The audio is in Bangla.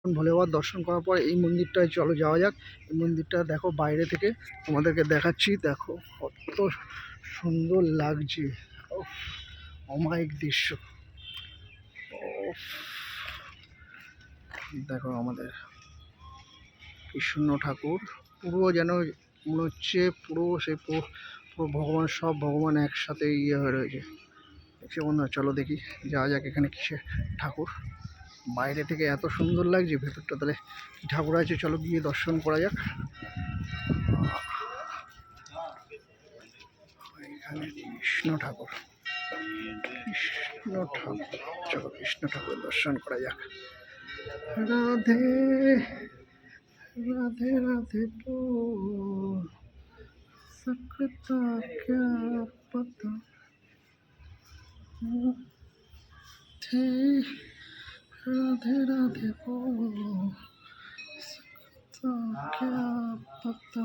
ভোলে বাবার দর্শন করার পর এই মন্দিরটায় চলো যাওয়া যাক। এই মন্দিরটা দেখো বাইরে থেকে তোমাদেরকে দেখাচ্ছি। দেখো কত সুন্দর লাগছে, উফ, অমায়িক দৃশ্য। উফ, দেখো আমাদের কৃষ্ণ ঠাকুর পুরো যেন মনে হচ্ছে পুরো সে পুরো ভগবান, সব ভগবান একসাথে হয়ে রয়েছে। দেখছি বন্ধুরা, চলো দেখি যাওয়া যাক এখানে কিসে ঠাকুর। বাইরে থেকে এত সুন্দর লাগছে, ভেতরটা তাহলে কি ঠাকুর আছে, চলো গিয়ে দর্শন করা যাক। এখানে কৃষ্ণ ঠাকুর, কৃষ্ণ ঠাকুর, চলো কৃষ্ণ ঠাকুর দর্শন করা যাক। রাধে রাধে রাধে बोल सकता क्या पता थे, राधे राधे बोल सकता क्या पता।